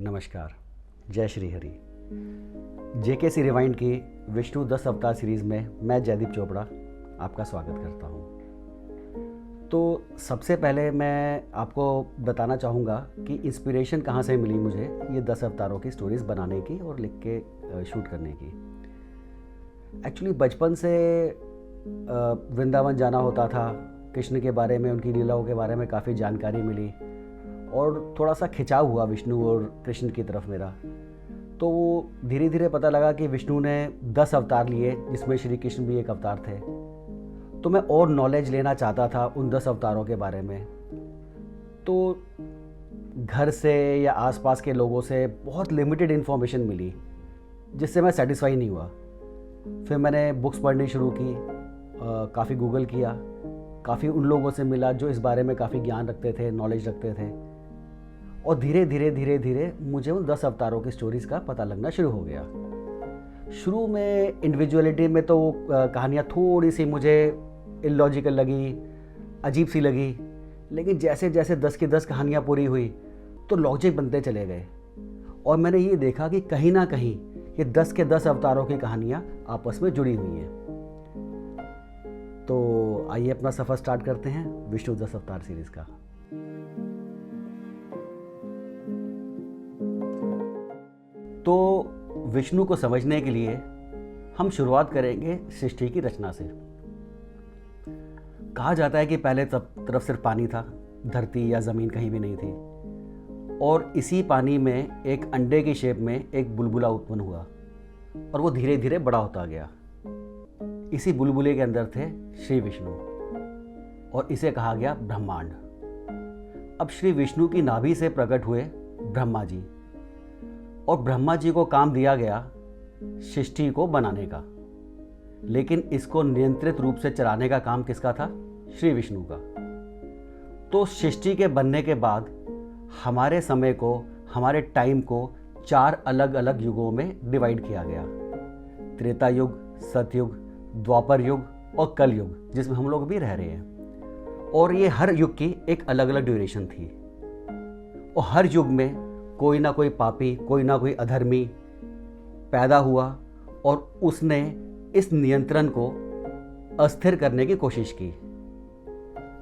नमस्कार। जय Shri Hari. JKC rewind की विष्णु 10 अवतार सीरीज़ में मैं जयदीप चोपड़ा आपका स्वागत करता हूँ। तो सबसे पहले मैं आपको बताना चाहूँगा कि इंस्पिरेशन कहाँ से मिली मुझे ये 10 अवतारों की स्टोरीज़ बनाने की और लिख के शूट करने की। एक्चुअली बचपन से वृंदावन जाना होता था, कृष्ण के बारे में, उनकी लीलाओं के बारे में काफ़ी जानकारी मिली और थोड़ा सा खिंचाव हुआ विष्णु और कृष्ण की तरफ मेरा। तो धीरे धीरे पता लगा कि विष्णु ने 10 अवतार लिए, जिसमें श्री कृष्ण भी एक अवतार थे। तो मैं और नॉलेज लेना चाहता था उन 10 अवतारों के बारे में। तो घर से या आसपास के लोगों से बहुत लिमिटेड इन्फॉर्मेशन मिली, जिससे मैं सेटिस्फाई नहीं हुआ। फिर मैंने बुक्स पढ़नी शुरू की, काफ़ी गूगल किया, काफ़ी उन लोगों से मिला जो इस बारे में काफ़ी ज्ञान रखते थे, नॉलेज रखते थे, और धीरे धीरे मुझे उन 10 अवतारों की स्टोरीज़ का पता लगना शुरू हो गया। शुरू में इंडिविजुअलिटी में तो कहानियाँ थोड़ी सी मुझे इलॉजिकल लगी, अजीब सी लगी, लेकिन जैसे जैसे 10 की 10 कहानियाँ पूरी हुई तो लॉजिक बनते चले गए और मैंने ये देखा कि कहीं ना कहीं ये 10 के 10 अवतारों की कहानियाँ आपस में जुड़ी हुई हैं। तो आइए अपना सफ़र स्टार्ट करते हैं विष्णु 10 अवतार सीरीज़ का। तो विष्णु को समझने के लिए हम शुरुआत करेंगे सृष्टि की रचना से। कहा जाता है कि पहले तरफ सिर्फ पानी था, धरती या ज़मीन कहीं भी नहीं थी, और इसी पानी में एक अंडे की शेप में एक बुलबुला उत्पन्न हुआ और वो धीरे धीरे बड़ा होता गया। इसी बुलबुले के अंदर थे श्री विष्णु और इसे कहा गया ब्रह्मांड। अब श्री विष्णु की नाभि से प्रकट हुए ब्रह्मा जी, और ब्रह्मा जी को काम दिया गया सृष्टि को बनाने का, लेकिन इसको नियंत्रित रूप से चलाने का काम किसका था? श्री विष्णु का। तो सृष्टि के बनने के बाद हमारे समय को, हमारे टाइम को 4 अलग अलग युगों में डिवाइड किया गया। त्रेता युग, सतयुग, द्वापर युग और कल युग, जिसमें हम लोग भी रह रहे हैं। और ये हर युग की एक अलग अलग ड्यूरेशन थी, और हर युग में कोई ना कोई पापी, कोई ना कोई अधर्मी पैदा हुआ और उसने इस नियंत्रण को अस्थिर करने की कोशिश की,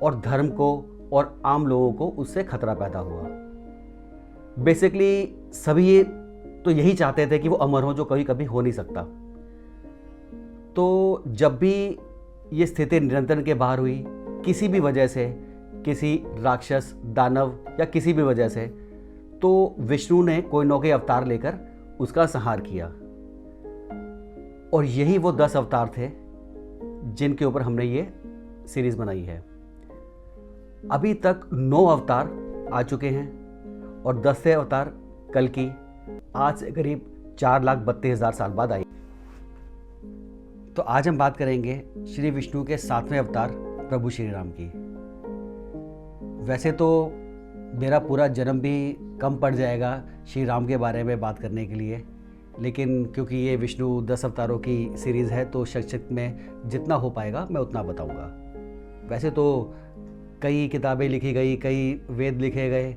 और धर्म को और आम लोगों को उससे खतरा पैदा हुआ। बेसिकली सभी तो यही चाहते थे कि वो अमर हो, जो कभी कभी हो नहीं सकता। तो जब भी ये स्थिति नियंत्रण के बाहर हुई, किसी भी वजह से, किसी राक्षस, दानव या किसी भी वजह से, तो विष्णु ने कोई न कोई अवतार लेकर उसका संहार किया। और यही वो 10 अवतार थे जिनके ऊपर हमने ये सीरीज बनाई है। अभी तक 9 अवतार आ चुके हैं और 10वें अवतार कल की आज से करीब 4,32,000 साल बाद आई। तो आज हम बात करेंगे श्री विष्णु के 7वें अवतार प्रभु श्री राम की। वैसे तो मेरा पूरा जन्म भी कम पड़ जाएगा श्री राम के बारे में बात करने के लिए, लेकिन क्योंकि ये विष्णु 10 अवतारों की सीरीज़ है तो संक्षिप्त में जितना हो पाएगा मैं उतना बताऊंगा। वैसे तो कई किताबें लिखी गई, कई वेद लिखे गए,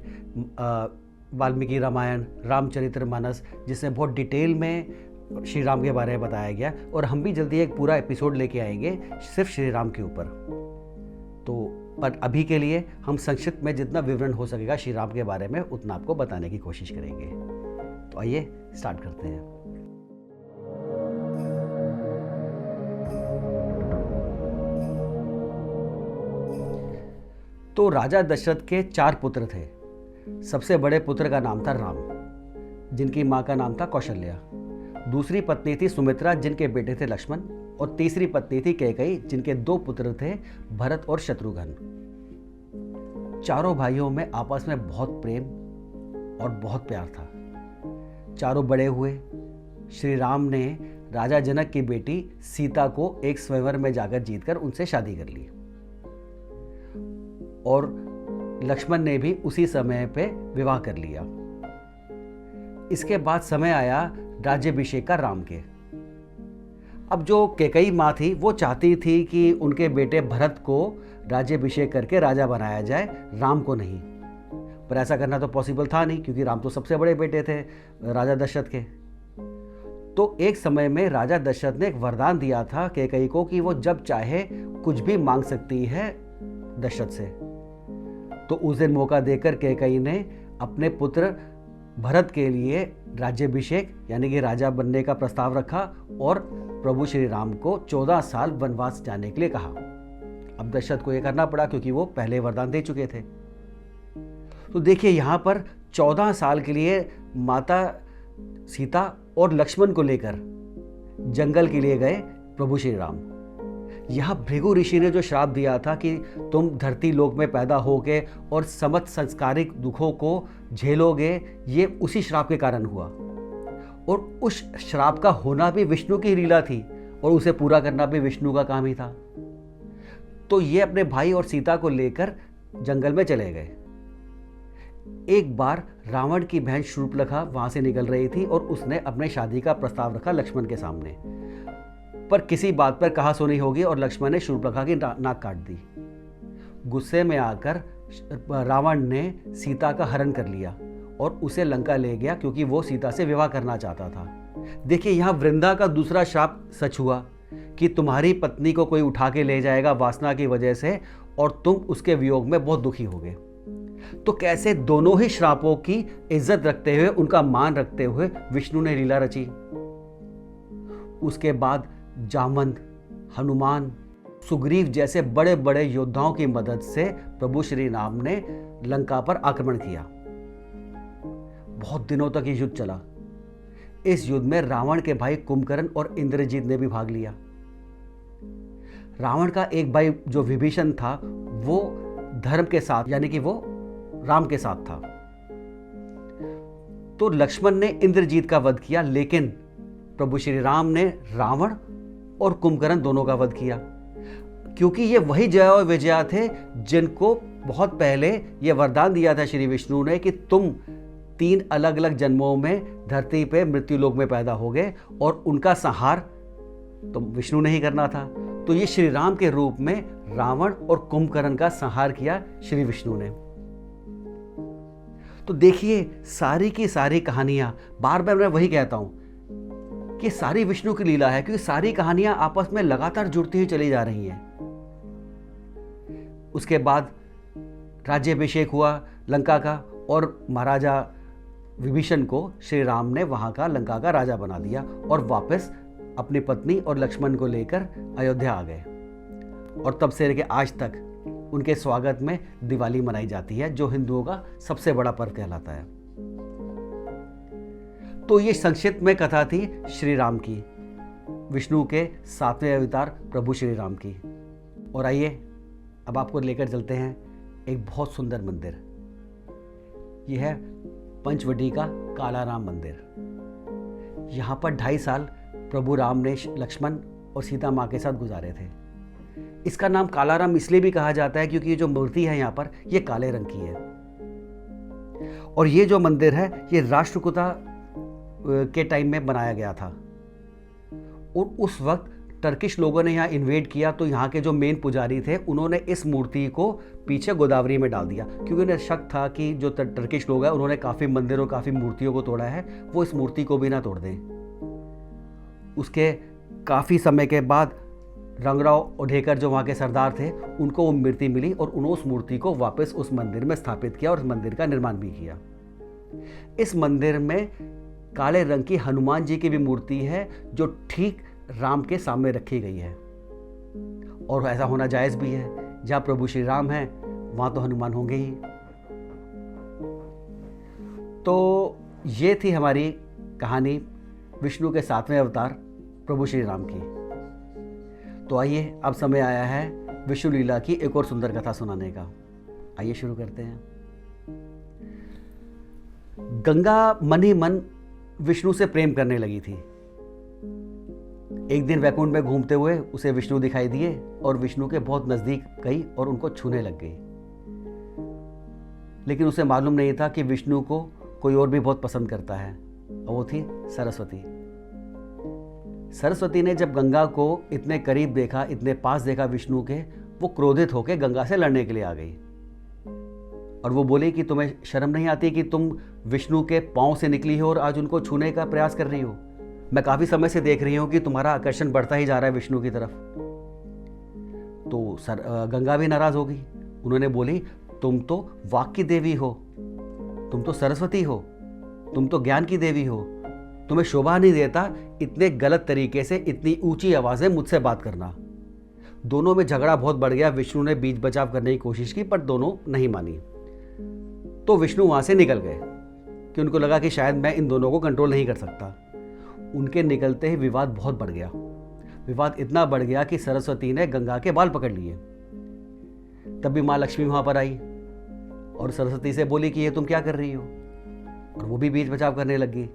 वाल्मीकि रामायण, रामचरितमानस, जिसमें बहुत डिटेल में श्री राम के बारे में बताया गया, और हम भी जल्दी एक पूरा एपिसोड लेके आएंगे सिर्फ श्री राम के ऊपर। तो पर अभी के लिए हम संक्षिप्त में जितना विवरण हो सकेगा श्री राम के बारे में उतना आपको बताने की कोशिश करेंगे। तो आइए स्टार्ट करते हैं। तो राजा दशरथ के 4 पुत्र थे। सबसे बड़े पुत्र का नाम था राम, जिनकी माँ का नाम था कौशल्या। दूसरी पत्नी थी सुमित्रा, जिनके बेटे थे लक्ष्मण, और तीसरी पत्नी थी कैकेयी, जिनके 2 पुत्र थे भरत और शत्रुघ्न। चारों भाइयों में आपस में बहुत प्रेम और बहुत प्यार था। चारों बड़े हुए। श्री राम ने राजा जनक की बेटी सीता को एक स्वयंवर में जाकर जीतकर उनसे शादी कर ली, और लक्ष्मण ने भी उसी समय पे विवाह कर लिया। इसके बाद समय आया राज्याभिषेक का राम के। अब जो कैकेयी माँ थी वो चाहती थी कि उनके बेटे भरत को राज्याभिषेक करके राजा बनाया जाए, राम को नहीं। पर ऐसा करना तो पॉसिबल था नहीं, क्योंकि राम तो सबसे बड़े बेटे थे राजा दशरथ के। तो एक समय में राजा दशरथ ने एक वरदान दिया था कैकेयी को कि वो जब चाहे कुछ भी मांग सकती है दशरथ से। तो उस दिन मौका देकर कैकेयी ने अपने पुत्र भरत के लिए राज्याभिषेक यानी कि राजा बनने का प्रस्ताव रखा और प्रभु श्री राम को 14 साल वनवास जाने के लिए कहा। अब दशरथ को यह करना पड़ा क्योंकि वो पहले वरदान दे चुके थे। तो देखिए यहाँ पर 14 साल के लिए माता सीता और लक्ष्मण को लेकर जंगल के लिए गए प्रभु श्री राम। यहाँ भृगु ऋषि ने जो श्राप दिया था कि तुम धरती लोक में पैदा होगे और समस्त संस्कारिक दुखों को झेलोगे, ये उसी श्राप के कारण हुआ। और उस श्राप का होना भी विष्णु की लीला थी और उसे पूरा करना भी विष्णु का काम ही था। तो ये अपने भाई और सीता को लेकर जंगल में चले गए। एक बार रावण की बहन शूर्पणखा वहां से निकल रही थी और उसने अपने शादी का प्रस्ताव रखा लक्ष्मण के सामने, पर किसी बात पर कहा सुनी होगी और लक्ष्मण ने शूर्पणखा की नाक काट दी। गुस्से में आकर रावण ने सीता का हरण कर लिया और उसे लंका ले गया, क्योंकि वो सीता से विवाह करना चाहता था। देखिए यहाँ वृंदा का दूसरा शाप सच हुआ कि तुम्हारी पत्नी को कोई उठा के ले जाएगा वासना की वजह से और तुम उसके वियोग में बहुत दुखी होगे। तो कैसे दोनों ही श्रापों की इज्जत रखते हुए, उनका मान रखते हुए विष्णु ने लीला रची। उसके बाद जामवंत, हनुमान, सुग्रीव जैसे बड़े बड़े योद्धाओं की मदद से प्रभु श्री राम ने लंका पर आक्रमण किया। बहुत दिनों तक ये युद्ध चला। इस युद्ध में रावण के भाई कुंभकर्ण और इंद्रजीत ने भी भाग लिया। रावण का एक भाई जो विभीषण था वो धर्म के साथ यानी कि वो राम के साथ था। तो लक्ष्मण ने इंद्रजीत का वध किया, लेकिन प्रभु श्री राम ने रावण और कुंभकर्ण दोनों का वध किया, क्योंकि ये वही जया और विजया थे जिनको बहुत पहले ये वरदान दिया था श्री विष्णु ने कि तुम 3 अलग अलग जन्मों में धरती पे मृत्यु लोक में पैदा होगे और उनका संहार तो विष्णु ने ही करना था। तो ये श्री राम के रूप में रावण और कुंभकर्ण का संहार किया श्री विष्णु ने। तो देखिए सारी की सारी कहानियां, बार बार मैं वही कहता हूं कि सारी विष्णु की लीला है, क्योंकि सारी कहानियां आपस में लगातार जुड़ती हुई चली जा रही हैं। उसके बाद राज्याभिषेक हुआ लंका का और महाराजा विभीषण को श्री राम ने वहां का लंका का राजा बना दिया और वापस अपनी पत्नी और लक्ष्मण को लेकर अयोध्या आ गए। और तब से लेकर आज तक उनके स्वागत में दिवाली मनाई जाती है, जो हिंदुओं का सबसे बड़ा पर्व कहलाता है। तो ये संक्षिप्त में कथा थी श्री राम की, विष्णु के 7वें अवतार प्रभु श्री राम की। और आइए अब आपको लेकर चलते हैं एक बहुत सुंदर मंदिर। यह है पंचवटी का कालाराम मंदिर। यहाँ पर 2.5 साल प्रभु राम ने लक्ष्मण और सीता माँ के साथ गुजारे थे। इसका नाम कालाराम इसलिए भी कहा जाता है क्योंकि ये जो मूर्ति है यहाँ पर ये काले रंग की है। और ये जो मंदिर है ये राष्ट्रकूटा के टाइम में बनाया गया था और उस वक्त टर्किश लोगों ने यहाँ इन्वेड किया, तो यहाँ के जो मेन पुजारी थे उन्होंने इस मूर्ति को पीछे गोदावरी में डाल दिया, क्योंकि उन्हें शक था कि जो टर्किश लोग हैं उन्होंने काफ़ी मंदिरों काफ़ी मूर्तियों को तोड़ा है, वो इस मूर्ति को भी ना तोड़ दें। उसके काफ़ी समय के बाद रंगराव ओढेकर जो वहाँ के सरदार थे उनको वो मूर्ति मिली और उन्होंने उस मूर्ति को वापस उस मंदिर में स्थापित किया और उस मंदिर का निर्माण भी किया। इस मंदिर में काले रंग की हनुमान जी की भी मूर्ति है जो ठीक राम के सामने रखी गई है, और ऐसा होना जायज़ भी है। जहाँ प्रभु श्री राम हैं वहाँ तो हनुमान होंगे ही। तो ये थी हमारी कहानी विष्णु के 7वें अवतार प्रभु श्री राम की। तो आइए अब समय आया है विष्णु लीला की एक और सुंदर कथा सुनाने का। आइए शुरू करते हैं। गंगा मन ही मन विष्णु से प्रेम करने लगी थी। एक दिन वैकुंठ में घूमते हुए उसे विष्णु दिखाई दिए और विष्णु के बहुत नजदीक गई और उनको छूने लग गई। लेकिन उसे मालूम नहीं था कि विष्णु को कोई और भी बहुत पसंद करता है, और वो थी सरस्वती। सरस्वती ने जब गंगा को इतने करीब देखा, इतने पास देखा विष्णु के, वो क्रोधित होकर गंगा से लड़ने के लिए आ गई। और वो बोले कि तुम्हें शर्म नहीं आती कि तुम विष्णु के पाँव से निकली हो और आज उनको छूने का प्रयास कर रही हो। मैं काफ़ी समय से देख रही हूँ कि तुम्हारा आकर्षण बढ़ता ही जा रहा है विष्णु की तरफ। तो गंगा भी नाराज़ हो गई। उन्होंने बोली, तुम तो वाक की देवी हो, तुम तो सरस्वती हो, तुम तो ज्ञान की देवी हो, तुम्हें शोभा नहीं देता इतने गलत तरीके से इतनी ऊंची आवाज़ में मुझसे बात करना। दोनों में झगड़ा बहुत बढ़ गया। विष्णु ने बीच बचाव करने की कोशिश की पर दोनों नहीं मानी। तो विष्णु वहाँ से निकल गए कि उनको लगा कि शायद मैं इन दोनों को कंट्रोल नहीं कर सकता। उनके निकलते ही विवाद बहुत बढ़ गया। विवाद इतना बढ़ गया कि सरस्वती ने गंगा के बाल पकड़ लिए। तब भी माँ लक्ष्मी वहाँ पर आई और सरस्वती से बोली कि ये तुम क्या कर रही हो, और वो भी बीच बचाव करने लगी।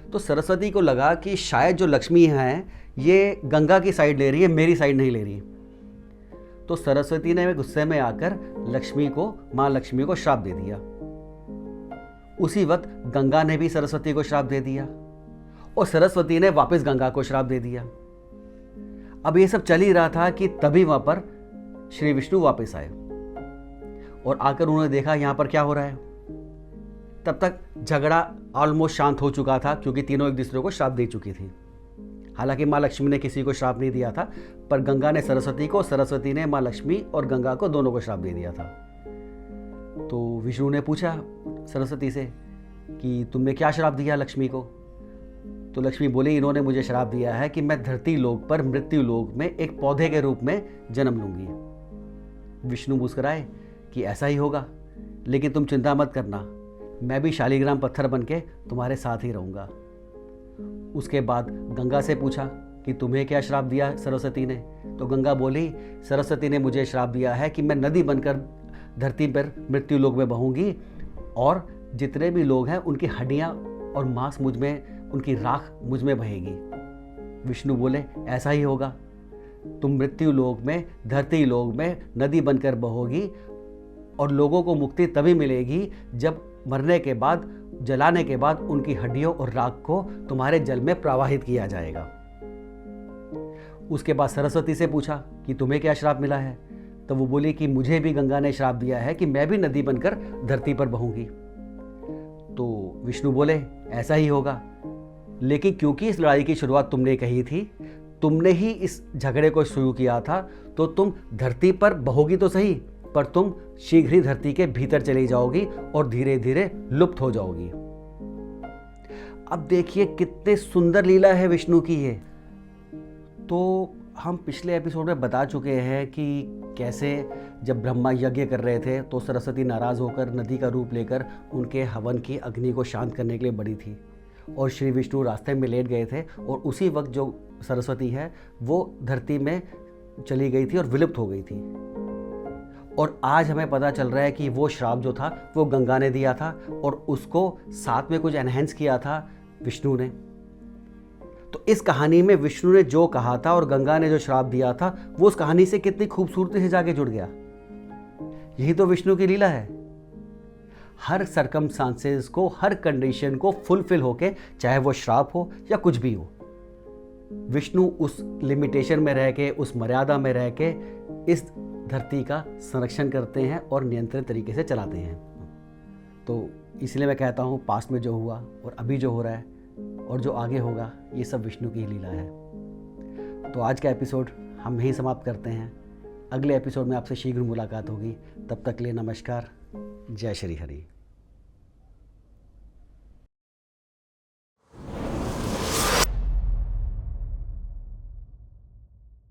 तो सरस्वती को लगा कि शायद जो लक्ष्मी हैं ये गंगा की साइड ले रही है, मेरी साइड नहीं ले रही। तो सरस्वती ने गुस्से में आकर माँ लक्ष्मी को श्राप दे दिया। उसी वक्त गंगा ने भी सरस्वती को श्राप दे दिया और सरस्वती ने वापस गंगा को श्राप दे दिया। अब ये सब चल ही रहा था कि तभी वहां पर श्री विष्णु वापस आए और आकर उन्होंने देखा यहाँ पर क्या हो रहा है। तब तक झगड़ा ऑलमोस्ट शांत हो चुका था क्योंकि तीनों एक दूसरे को श्राप दे चुकी थी। हालांकि माँ लक्ष्मी ने किसी को श्राप नहीं दिया था, पर गंगा ने सरस्वती को, सरस्वती ने माँ लक्ष्मी और गंगा को दोनों को श्राप दे दिया था। तो विष्णु ने पूछा सरस्वती से कि तुमने क्या श्राप दिया लक्ष्मी को। तो लक्ष्मी बोली, इन्होंने मुझे श्राप दिया है कि मैं धरती लोक पर मृत्यु लोक में एक पौधे के रूप में जन्म लूंगी। विष्णु मुस्कुराए कि ऐसा ही होगा, लेकिन तुम चिंता मत करना, मैं भी शालिग्राम पत्थर बन के तुम्हारे साथ ही रहूंगा। उसके बाद गंगा से पूछा कि तुम्हें क्या श्राप दिया सरस्वती ने। तो गंगा बोली, सरस्वती ने मुझे श्राप दिया है कि मैं नदी बनकर धरती पर मृत्यु लोक में बहूंगी और जितने भी लोग हैं उनकी हड्डियां और मांस मुझ में, उनकी राख मुझ में बहेगी। विष्णु बोले, ऐसा ही होगा, तुम मृत्यु लोक में, धरती लोक में नदी बनकर बहोगी और लोगों को मुक्ति तभी मिलेगी जब मरने के बाद, जलाने के बाद उनकी हड्डियों और राख को तुम्हारे जल में प्रवाहित किया जाएगा। उसके बाद सरस्वती से पूछा कि तुम्हें क्या श्राप मिला है। तो वो बोली कि मुझे भी गंगा ने श्राप दिया है कि मैं भी नदी बनकर धरती पर बहूंगी। तो विष्णु बोले, ऐसा ही होगा, लेकिन क्योंकि इस लड़ाई की शुरुआत तुमने कही थी, तुमने ही इस झगड़े को शुरू किया था, तो तुम धरती पर बहोगी तो सही, पर तुम शीघ्र ही धरती के भीतर चली जाओगी और धीरे धीरे लुप्त हो जाओगी। अब देखिए कितने सुंदर लीला है विष्णु की ये। तो हम पिछले एपिसोड में बता चुके हैं कि कैसे जब ब्रह्मा यज्ञ कर रहे थे तो सरस्वती नाराज़ होकर नदी का रूप लेकर उनके हवन की अग्नि को शांत करने के लिए बढ़ी थी और श्री विष्णु रास्ते में लेट गए थे और उसी वक्त जो सरस्वती है वो धरती में चली गई थी और विलुप्त हो गई थी। और आज हमें पता चल रहा है कि वो श्राप जो था वो गंगा ने दिया था और उसको साथ में कुछ एनहेंस किया था विष्णु ने। तो इस कहानी में विष्णु ने जो कहा था और गंगा ने जो श्राप दिया था वो उस कहानी से कितनी खूबसूरती से जाके जुड़ गया। यही तो विष्णु की लीला है। हर सर्कमस्टांसेस को, हर कंडीशन को फुलफिल होके, चाहे वो श्राप हो या कुछ भी हो, विष्णु उस लिमिटेशन में रह के, उस मर्यादा में रह के इस धरती का संरक्षण करते हैं और नियंत्रित तरीके से चलाते हैं। तो इसलिए मैं कहता हूँ पास्ट में जो हुआ और अभी जो हो रहा है और जो आगे होगा, ये सब विष्णु की ही लीला है। तो आज का एपिसोड हम यहीं समाप्त करते हैं। अगले एपिसोड में आपसे शीघ्र मुलाकात होगी। तब तक के लिए नमस्कार। जय श्री हरि।